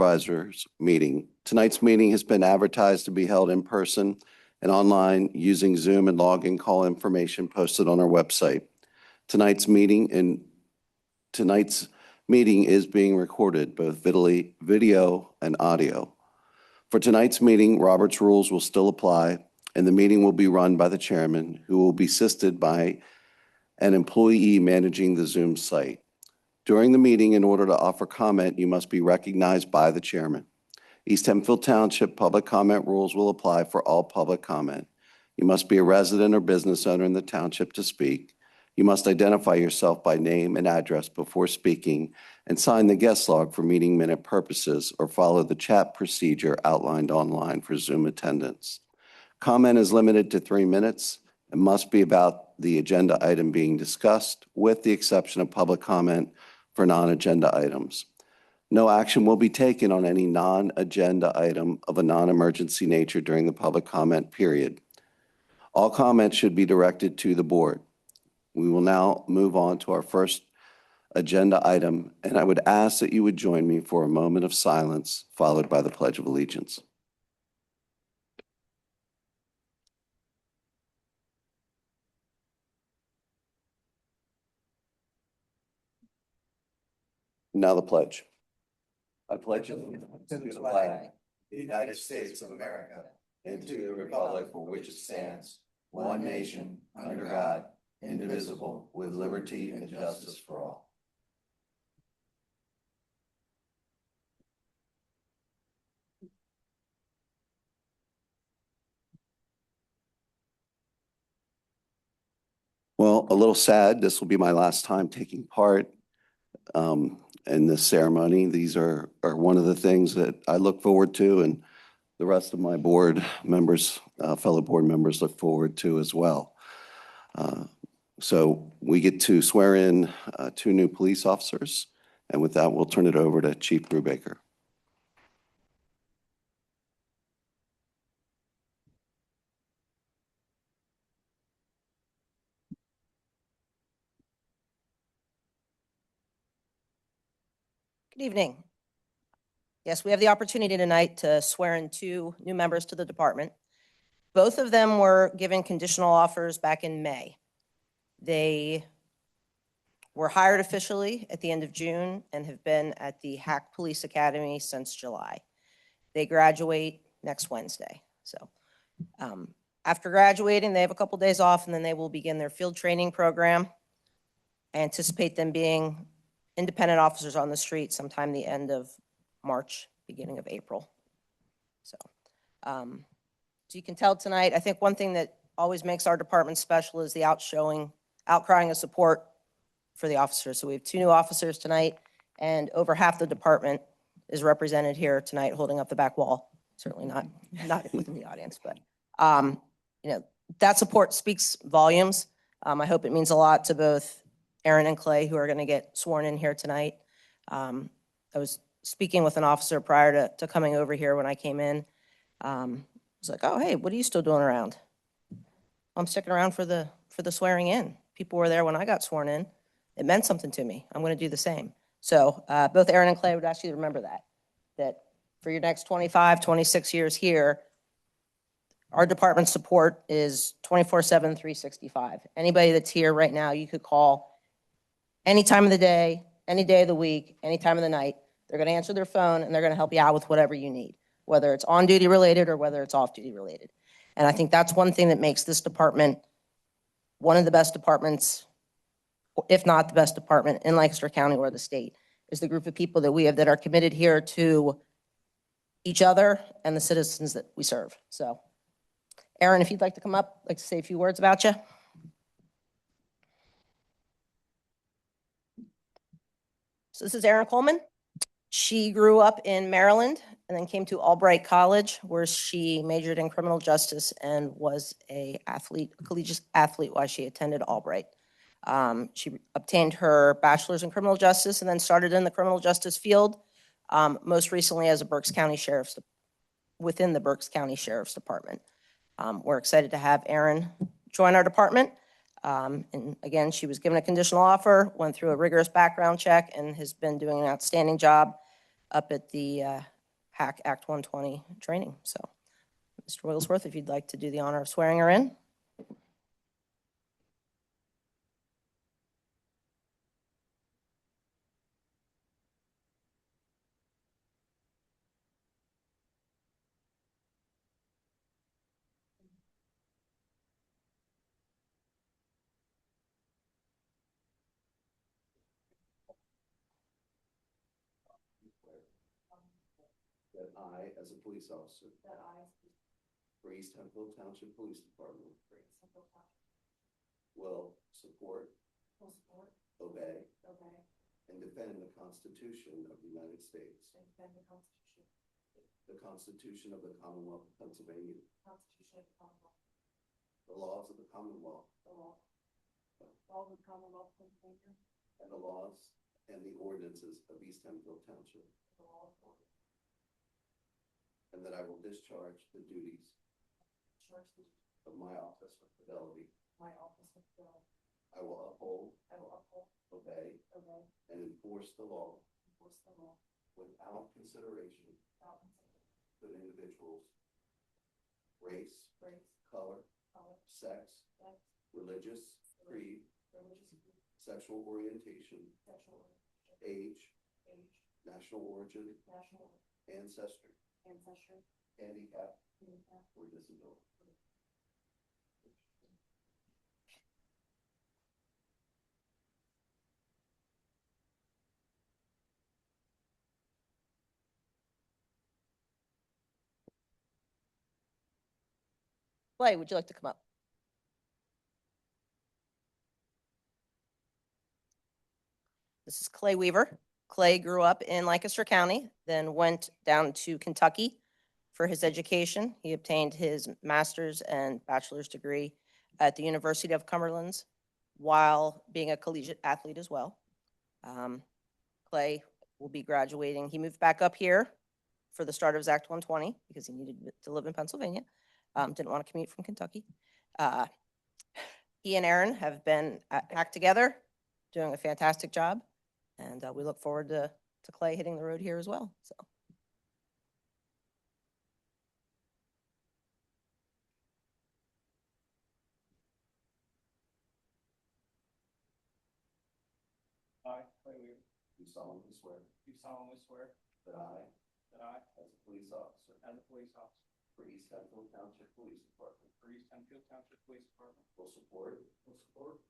Supervisors meeting. Tonight's meeting has been advertised to be held in person and online using Zoom and login call information posted on our website. Tonight's meeting is being recorded, both video and audio. For tonight's meeting, Robert's rules will still apply, and the meeting will be run by the chairman, who will be assisted by an employee managing the Zoom site. During the meeting, in order to offer comment, you must be recognized by the chairman. East Hempfield Township public comment rules will apply for all public comment. You must be a resident or business owner in the township to speak. You must identify yourself by name and address before speaking and sign the guest log for meeting minute purposes or follow the chat procedure outlined online for Zoom attendance. Comment is limited to 3 minutes and must be about the agenda item being discussed, with the exception of public comment for non-agenda items. No action will be taken on any non-agenda item of a non-emergency nature during the public comment period. All comments should be directed to the board. We will now move on to our first agenda item, and I would ask that you would join me for a moment of silence, followed by the Pledge of Allegiance. Now the pledge. I pledge allegiance to the flag of the United States of America and to the republic for which it stands, one nation, under God, indivisible, with liberty and justice for all. Well, a little sad. This will be my last time taking part in this ceremony. These are one of the things that I look forward to, and the rest of my board members, fellow board members, look forward to as well. So we get to swear in 2 new police officers, and with that, we'll turn it over to Chief Brubaker. Good evening. Yes, we have the opportunity tonight to swear in 2 new members to the department. Both of them were given conditional offers back in May. They were hired officially at the end of June and have been at the Hack Police Academy since July. They graduate next Wednesday. So after graduating, they have a couple days off, and then they will begin their field training program. I anticipate them being independent officers on the street sometime the end of March, beginning of April. So you can tell tonight, I think one thing that always makes our department special is the outcrying of support for the officers. So we have 2 new officers tonight, and over half the department is represented here tonight, holding up the back wall. Certainly not within the audience, but that support speaks volumes. I hope it means a lot to both Aaron and Clay, who are going to get sworn in here tonight. I was speaking with an officer prior to coming over here when I came in. I was like, "Oh, hey, what are you still doing around?" "I'm sticking around for the swearing in. People were there when I got sworn in. It meant something to me. I'm going to do the same." So both Aaron and Clay would ask you to remember that for your next 25, 26 years here, our department support is 24/7, 365. Anybody that's here right now, you could call any time of the day, any day of the week, any time of the night. They're going to answer their phone, and they're going to help you out with whatever you need, whether it's on-duty related or whether it's off-duty related. And I think that's one thing that makes this department one of the best departments, if not the best department in Lancaster County or the state, is the group of people that we have that are committed here to each other and the citizens that we serve. So, Aaron, if you'd like to come up, I'd like to say a few words about you. So this is Erin Coleman. She grew up in Maryland and then came to Albright College, where she majored in criminal justice and was a collegiate athlete while she attended Albright. She obtained her bachelor's in criminal justice and then started in the criminal justice field, most recently as a within the Berks County Sheriff's Department. We're excited to have Erin join our department. And again, she was given a conditional offer, went through a rigorous background check, and has been doing an outstanding job up at the HAC Act 120 training. So, Mr. Wigglesworth, if you'd like to do the honor of swearing her in. That I, as a police officer for East Hempfield Township Police Department, will support, obey, and defend the Constitution of the United States, the Constitution of the Commonwealth of Pennsylvania, the laws of the Commonwealth, and the laws and the ordinances of East Hempfield Township, and that I will discharge the duties of my office with fidelity. I will uphold, obey, and enforce the law without consideration to an individual's race, color, sex, religious creed, sexual orientation, age, national origin, ancestry, handicap, or disability. Clay, would you like to come up? This is Clay Weaver. Clay grew up in Lancaster County, then went down to Kentucky for his education. He obtained his master's and bachelor's degree at the University of Cumberland while being a collegiate athlete as well. Clay will be graduating. He moved back up here for the start of his Act 120 because he needed to live in Pennsylvania. Didn't want to commute from Kentucky. He and Aaron have been at HAC together, doing a fantastic job. And we look forward to Clay hitting the road here as well. So. I, Clay Weaver, Do solemnly swear do solemnly swear that I, that I, as a police officer as a police officer for East Hempfield Township Police Department, for East Hempfield Township Police Department, will support,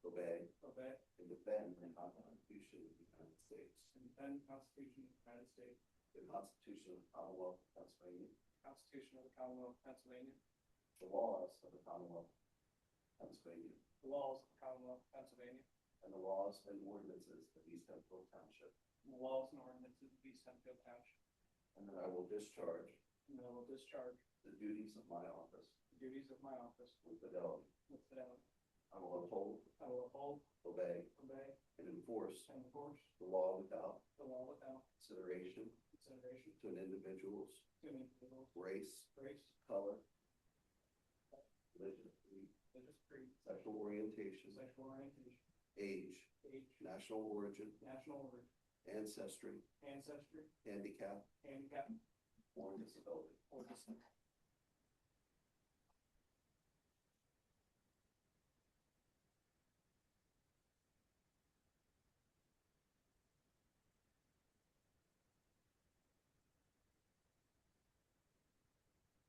obey, obey, and defend the Constitution of the United States, and defend the Constitution of the United States, the Constitution of the Commonwealth of Pennsylvania, the Constitution of the Commonwealth of Pennsylvania, the laws of the Commonwealth of Pennsylvania, the laws of the Commonwealth of Pennsylvania, and the laws and ordinances of East Hempfield Township, and the laws and ordinances of East Hempfield Township, and that I will discharge and that I will discharge the duties of my office the duties of my office with fidelity. with fidelity. I will uphold, I will uphold, obey, obey, and enforce and enforce the law without the law without consideration consideration to an individual's to an individual's race, race, color, religion, creed, religious creed, sexual orientation, sexual orientation, age, national origin, national origin, ancestry, ancestry, handicap, handicap, or disability. or disability.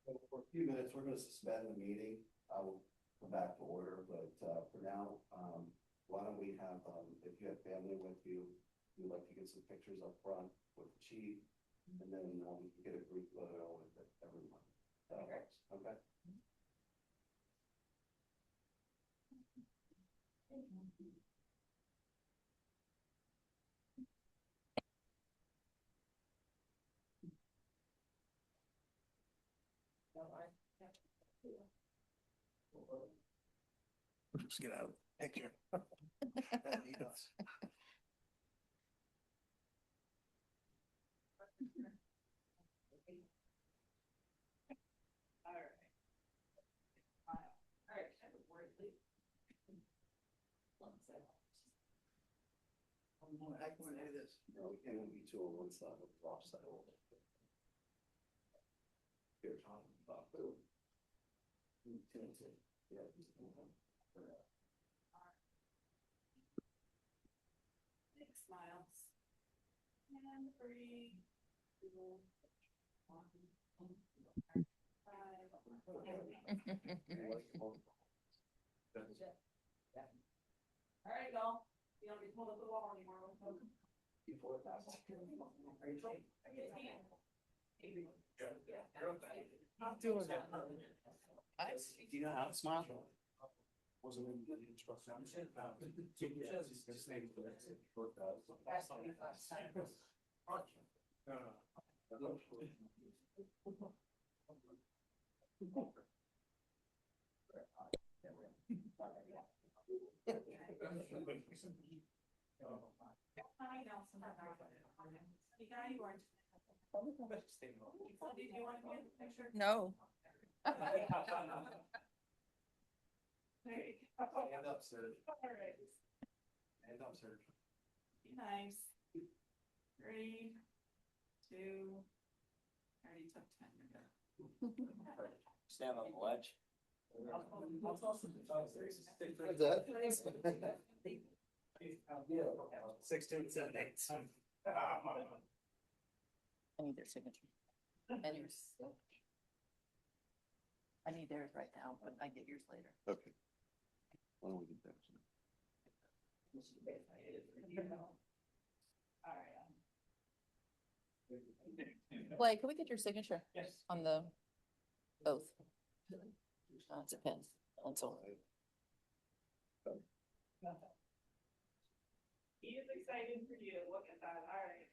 So for a few minutes, we're going to suspend the meeting. I will come back to order, but for now, why don't we have, if you have family with you, we'd like to get some pictures up front with the chief, and then we can get a group photo with everyone. That works, okay? Just get out of the picture. He does. I can do this. No, we can't be two on one side, we'll drop side. Big smiles. And 3, 2, 1. All right, y'all. You don't get pulled up the wall anymore. Not doing that. Do you know how to smile? Wasn't in the instructions. No. Hand up, sir. Hand up, sir. Be nice. 3, 2. Already took 10. Stand on the ledge. Six, 2, 7, 8. I need their signature. And yours. I need theirs right now, but I get yours later. Okay. Why don't we get that? Blake, can we get your signature? Yes. On the oath? It's a pen. That's all. He is excited for you. Look at that. All right.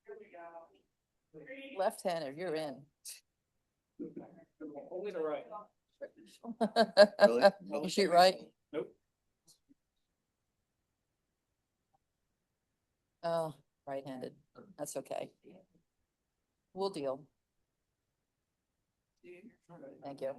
Here we go. 3, Left-handed, you're in. Only the right. Really? You shoot right? Nope. Oh, right-handed. That's okay. We'll deal. Thank you.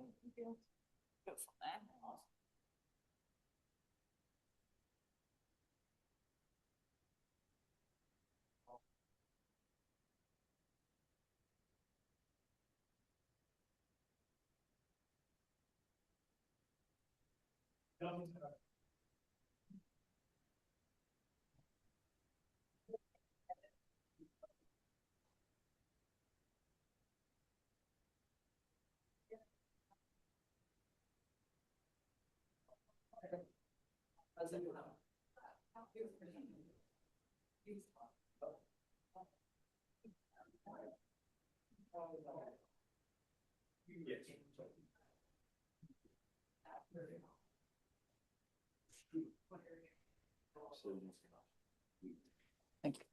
Thank you.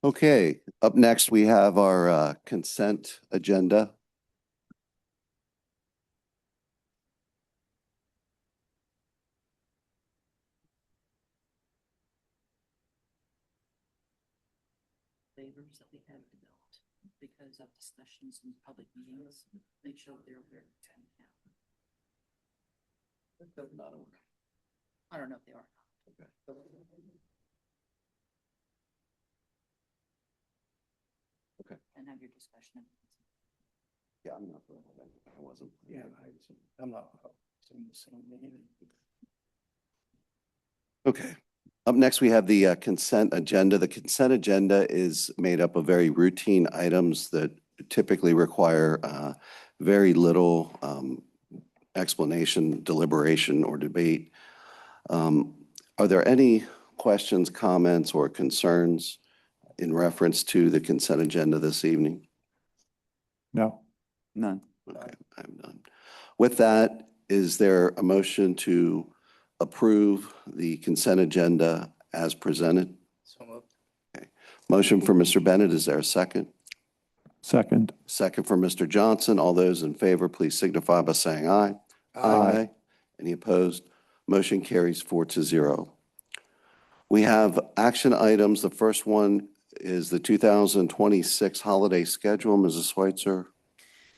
Okay, up next, we have our consent agenda. Waivers that we have developed because of discussions in public meetings, make sure they're aware of ten now. I don't know if they are. Okay. Okay. And have your discussion. Yeah, I'm not. I wasn't. Yeah, I'm not. Saying the same thing. Okay. Up next, we have the consent agenda. The consent agenda is made up of very routine items that typically require very little explanation, deliberation, or debate. Are there any questions, comments, or concerns in reference to the consent agenda this evening? No. None. Okay, I'm done. With that, is there a motion to approve the consent agenda as presented? So moved. Motion for Mr. Bennett, is there a second? Second. Second for Mr. Johnson. All those in favor, please signify by saying aye. Aye. Any opposed? Motion carries 4-0. We have action items. The first one is the 2026 holiday schedule. Mrs. Schweitzer?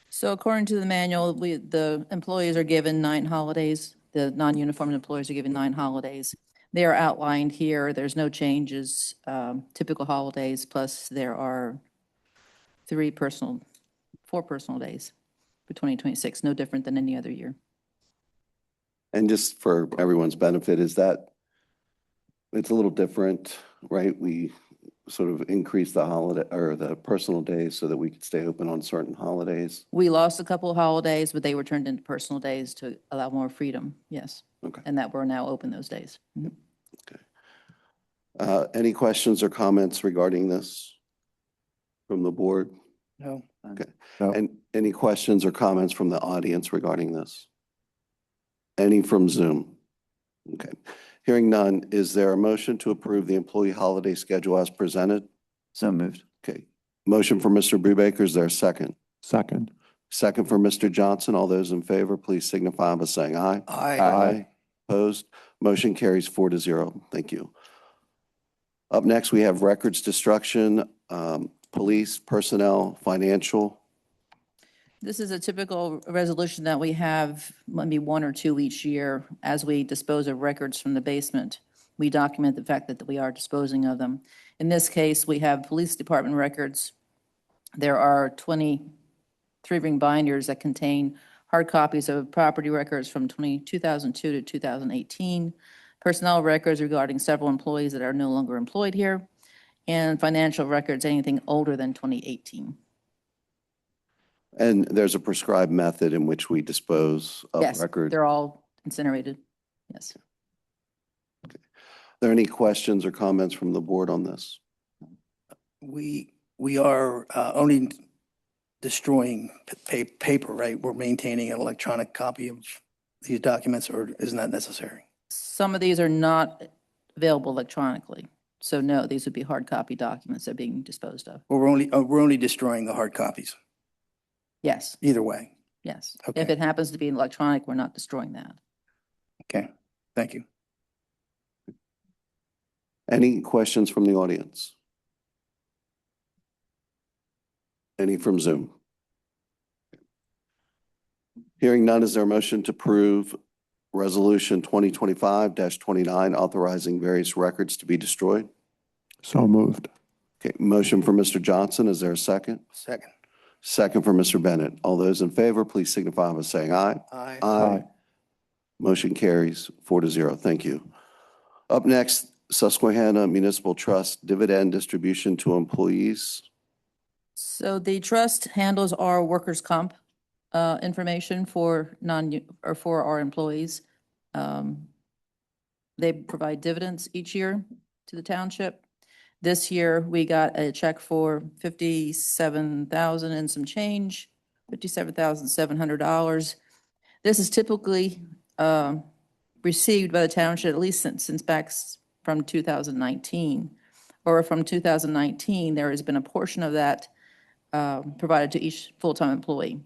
So according to the manual, the employees are given 9 holidays the non-uniformed employees are given 9 holidays. They are outlined here. There's no changes, typical holidays, plus there are 4 personal days for 2026, no different than any other year. And just for everyone's benefit, is that, it's a little different, right? We sort of increased the holiday or the personal days so that we could stay open on certain holidays. We lost a couple of holidays, but they were turned into personal days to allow more freedom, yes. Okay. And that we're now open those days. Mhm. Any questions or comments regarding this from the board? No. Okay. No. And any questions or comments from the audience regarding this? Any from Zoom? Okay. Hearing none, is there a motion to approve the employee holiday schedule as presented? So moved. Okay. Motion for Mr. Brubaker, is there a second? Second. Second for Mr. Johnson. All those in favor, please signify by saying aye. Aye. Opposed? Motion carries 4-0. Thank you. Up next, we have records destruction, police, personnel, financial. This is a typical resolution that we have, maybe 1 or 2 each year. As we dispose of records from the basement, we document the fact that we are disposing of them. In this case, we have police department records. There are 23 ring binders that contain hard copies of property records from 2002 to 2018, personnel records regarding several employees that are no longer employed here, and financial records, anything older than 2018. And there's a prescribed method in which we dispose of Yes, record. they're all incinerated. Yes. Are there any questions or comments from the board on this? We are only destroying paper, right? We're maintaining an electronic copy of these documents, or isn't that necessary? Some of these are not available electronically. So no, these would be hard copy documents that are being disposed of. Well, we're only destroying the hard copies, Yes, either way. yes. Okay. If it happens to be electronic, we're not destroying that. Okay, thank you. Any questions from the audience? Any from Zoom? Hearing none, is there a motion to approve Resolution 2025-29 authorizing various records to be destroyed? So moved. Okay, motion for Mr. Johnson. Is there a second? Second. Second for Mr. Bennett. All those in favor, please signify by saying aye. Aye. Motion carries 4-0. Thank you. Up next, Susquehanna Municipal Trust dividend distribution to employees. So the trust handles our workers' comp information for for our employees. They provide dividends each year to the township. This year, we got a check for $57,000 and some change, $57,700. This is typically received by the township at least since back from 2019. Or from 2019, there has been a portion of that provided to each full-time employee.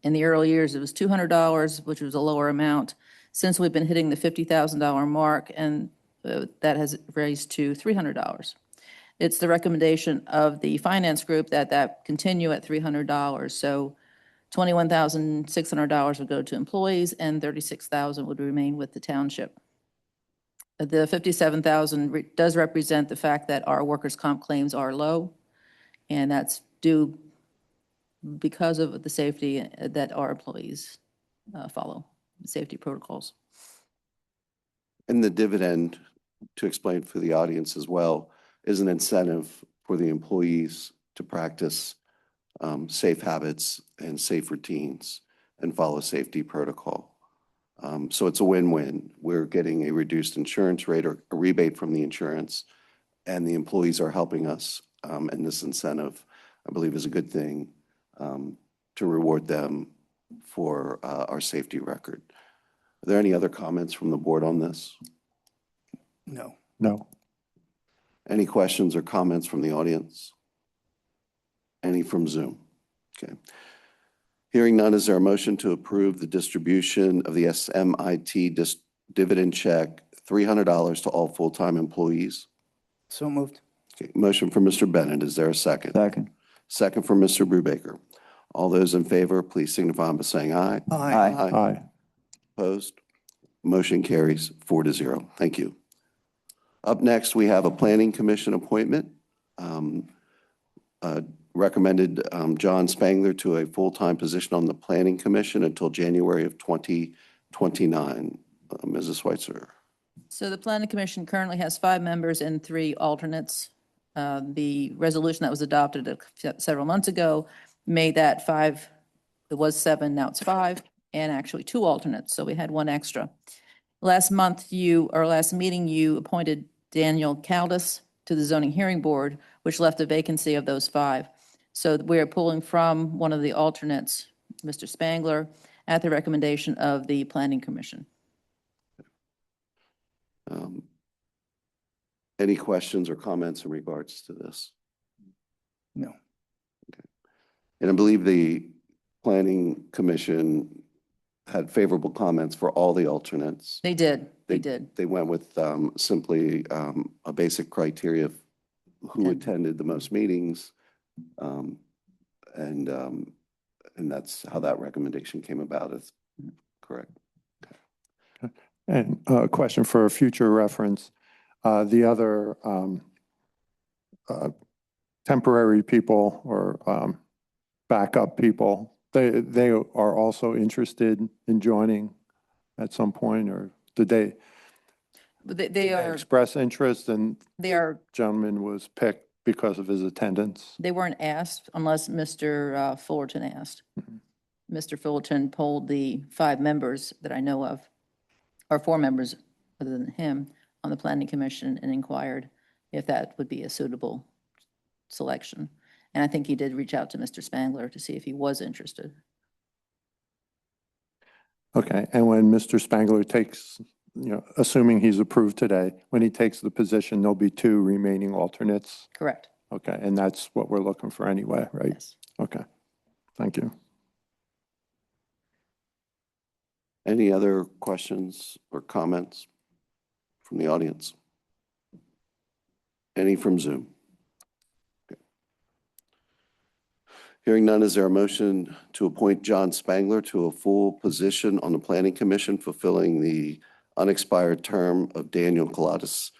In the early years, it was $200, which was a lower amount. Since we've been hitting the $50,000 mark, and that has raised to $300. It's the recommendation of the finance group that continue at $300. So $21,600 would go to employees and $36,000 would remain with the township. The $57,000 does represent the fact that our workers' comp claims are low, and that's due because of the safety that our employees follow, safety protocols. And the dividend, to explain for the audience as well, is an incentive for the employees to practice safe habits and safe routines and follow safety protocol. So it's a win-win. We're getting a reduced insurance rate or a rebate from the insurance, and the employees are helping us. And this incentive, I believe, is a good thing to reward them for our safety record. Are there any other comments from the board on this? No. No. Any questions or comments from the audience? Any from Zoom? Okay. Hearing none, is there a motion to approve the distribution of the SMIT dividend check, $300 to all full-time employees? So moved. Okay. Motion for Mr. Bennett. Is there a second? Second. Second for Mr. Brubaker. All those in favor, please signify by saying aye. Aye. Aye. Opposed? Motion carries 4-0. Thank you. Up next, we have a Planning Commission appointment. Recommended John Spangler to a full-time position on the Planning Commission until January of 2029. Mrs. Schweitzer. So the Planning Commission currently has 5 members and 3 alternates. The resolution that was adopted several months ago made that 5, it was 7, now it's 5, and actually 2 alternates, so we had 1 extra. Last meeting, you appointed Daniel Caldas to the Zoning Hearing Board, which left a vacancy of those 5. So we are pulling from one of the alternates, Mr. Spangler, at the recommendation of the Planning Commission. Any questions or comments in regards to this? No. And I believe the Planning Commission had favorable comments for all the alternates. They did. They went with simply a basic criteria of who attended the most meetings. And that's how that recommendation came about, is correct. And a question for future reference, the other temporary people or backup people, they are also interested in joining at some point, or did they They are, express interest and they are, gentleman was picked because of his attendance? they weren't asked unless Mr. Fullerton asked. Mr. Fullerton polled the 5 members that I know of, or 4 members other than him, on the Planning Commission and inquired if that would be a suitable selection. And I think he did reach out to Mr. Spangler to see if he was interested. Okay, and when Mr. Spangler takes, assuming he's approved today, when he takes the position, there'll be 2 remaining alternates? Correct. Okay, and that's what we're looking for anyway, right? Yes. Okay, thank you. Any other questions or comments from the audience? Any from Zoom? Okay. Hearing none, is there a motion to appoint John Spangler to a full position on the Planning Commission, fulfilling the unexpired term of Daniel Caldas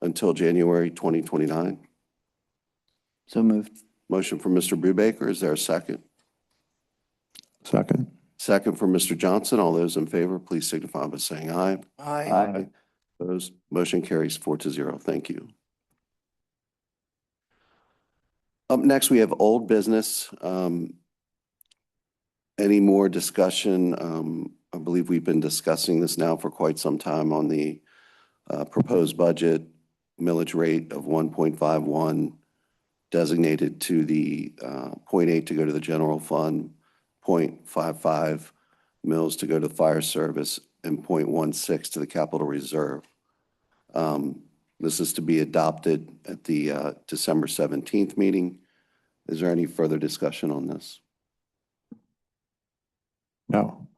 until January 2029? So moved. Motion from Mr. Brubaker. Is there a second? Second. Second from Mr. Johnson. All those in favor, please signify by saying aye. Aye. Opposed? Motion carries 4-0. Thank you. Up next, we have old business. Any more discussion? I believe we've been discussing this now for quite some time on the proposed budget millage rate of 1.51 designated to the 0.8 to go to the general fund, 0.55 mills to go to the fire service, and 0.16 to the capital reserve. This is to be adopted at the December 17th meeting. Is there any further discussion on this? No.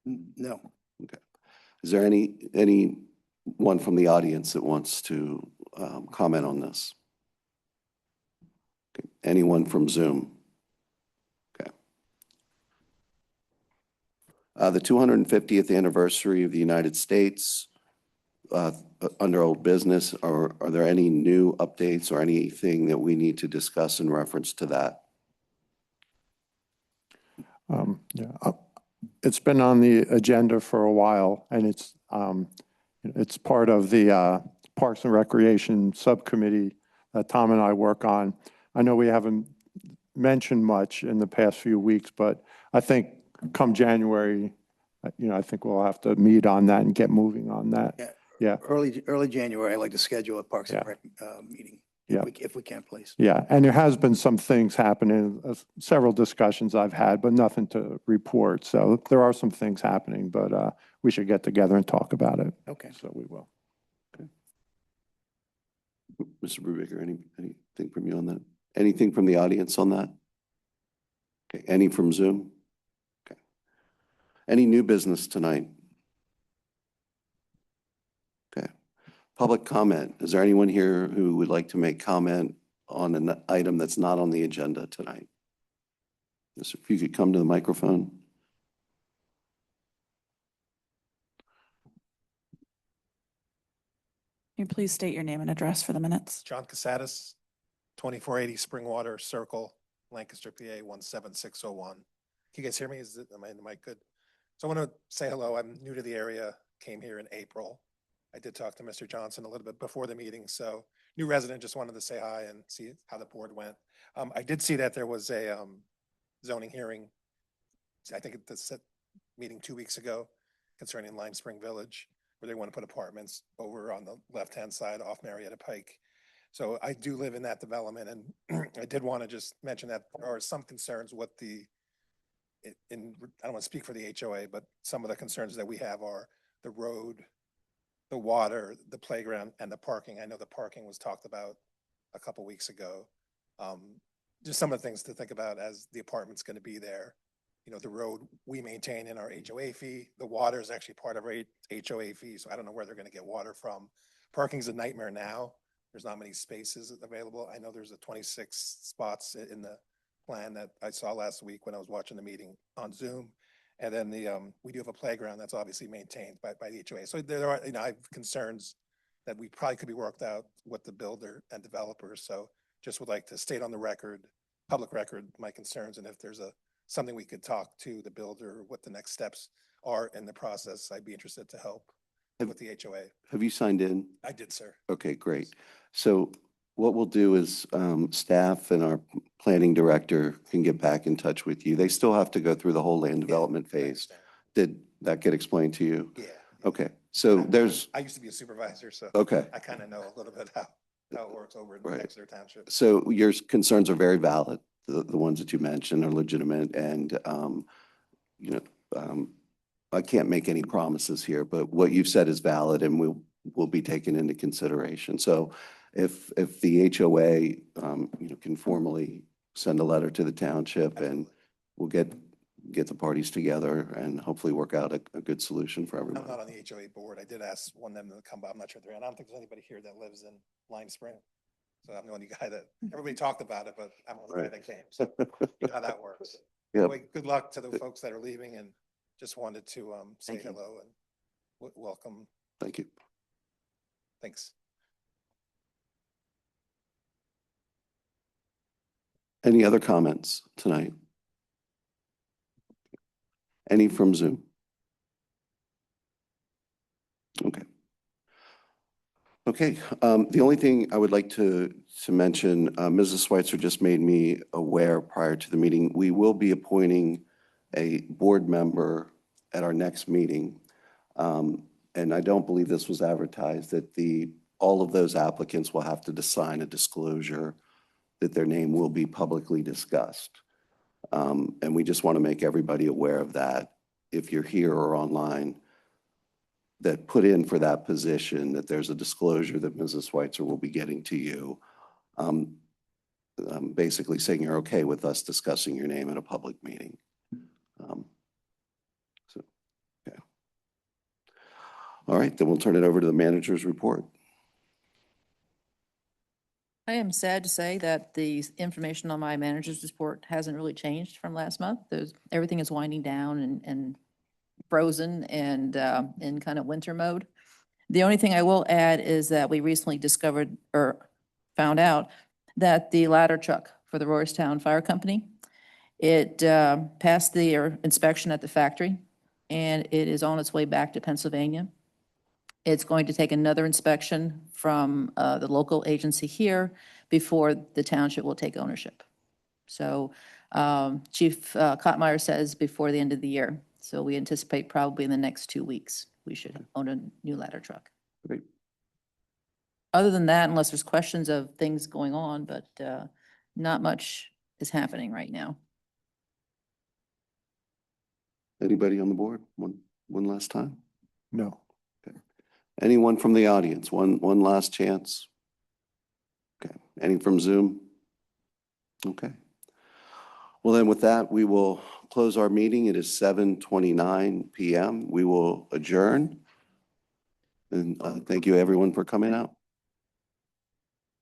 No. Okay. Is there anyone from the audience that wants to comment on this? Okay. Anyone from Zoom? Okay. The 250th anniversary of the United States, under old business, are there any new updates or anything that we need to discuss in reference to that? It's been on the agenda for a while, and it's part of the Parks and Recreation Subcommittee that Tom and I work on. I know we haven't mentioned much in the past few weeks, but I think come January, I think we'll have to meet on that and get moving on that. Yeah. Early January, I'd like to schedule a Parks and Rec meeting. Yeah. If we can, please. Yeah, and there has been some things happening, several discussions I've had, but nothing to report. So there are some things happening, but we should get together and talk about it. Okay. So we will. Okay. Mr. Brubaker, anything from you on that? Anything from the audience on that? Okay. Any from Zoom? Okay. Any new business tonight? Okay. Public comment. Is there anyone here who would like to make comment on an item that's not on the agenda tonight? Yes, if you could come to the microphone. you please state your name and address for the minutes? John Casadas, 2480 Springwater Circle, Lancaster, PA 17601. Can you guys hear me? Am I in the mic good? So I want to say hello. I'm new to the area, came here in April. I did talk to Mr. Johnson a little bit before the meeting, so new resident, just wanted to say hi and see how the board went. I did see that there was a zoning hearing, I think at the meeting 2 weeks ago concerning Lime Spring Village, where they want to put apartments over on the left-hand side off Marietta Pike. So I do live in that development, and I did want to just mention that there are some concerns with I don't want to speak for the HOA, but some of the concerns that we have are the road, the water, the playground, and the parking. I know the parking was talked about a couple weeks ago. Just some of the things to think about as the apartment's going to be there. You know, the road we maintain in our HOA fee. The water is actually part of our HOA fee, so I don't know where they're going to get water from. Parking's a nightmare now. There's not many spaces available. I know there's a 26 spots in the plan that I saw last week when I was watching the meeting on Zoom. And then we do have a playground that's obviously maintained by the HOA. So there are, I have concerns that we probably could be worked out with the builder and developers. So just would like to state on the record, public record, my concerns. And if there's something we could talk to the builder, what the next steps are in the process, I'd be interested to help with the HOA. Have you signed in? I did, sir. Okay, great. So what we'll do is staff and our planning director can get back in touch with you. They still have to go through the whole land development I phase. understand. Did that get explained to you? Yeah. Okay, so there's, I used to be a supervisor, so okay. I kind of know a little bit how it works over in Right. Exeter Township. So your concerns are very valid. The ones that you mentioned are legitimate, and I can't make any promises here, but what you've said is valid and will be taken into consideration. So if the HOA can formally send a letter to the township, and we'll get the parties together and hopefully work out a good solution for I'm everyone. not on the HOA board. I did ask one of them to come by. I'm not sure if they're in. I don't think there's anybody here that lives in Lime Spring. So I'm the only guy that, everybody talked about it, but I'm the only guy that came. So you know how that works. Yep. Anyway, good luck to the folks that are leaving, and just wanted to say Thank you. hello and welcome. Thank you. Thanks. Any other comments tonight? Any from Zoom? Okay. Okay, the only thing I would like to mention, Mrs. Schweitzer just made me aware prior to the meeting, we will be appointing a board member at our next meeting. And I don't believe this was advertised, that all of those applicants will have to sign a disclosure that their name will be publicly discussed. And we just want to make everybody aware of that. If you're here or online, that put in for that position, that there's a disclosure that Mrs. Schweitzer will be getting to you, basically saying you're okay with us discussing your name at a public meeting. Okay. All right, then we'll turn it over to the manager's report. I am sad to say that the information on my manager's report hasn't really changed from last month. Everything is winding down and frozen and in kind of winter mode. The only thing I will add is that we recently discovered or found out that the ladder truck for the Roystown Fire Company, it passed the inspection at the factory, and it is on its way back to Pennsylvania. It's going to take another inspection from the local agency here before the township will take ownership. So Chief Kottmeyer says before the end of the year. So we anticipate probably in the next 2 weeks, we should own a new ladder truck. Great. Other than that, unless there's questions of things going on, but not much is happening right now. Anybody on the board? One last time? No. Anyone from the audience? One last chance? Okay. Any from Zoom? Okay. Well, then with that, we will close our meeting. It is 7:29 p.m. We will adjourn. And thank you everyone for coming out.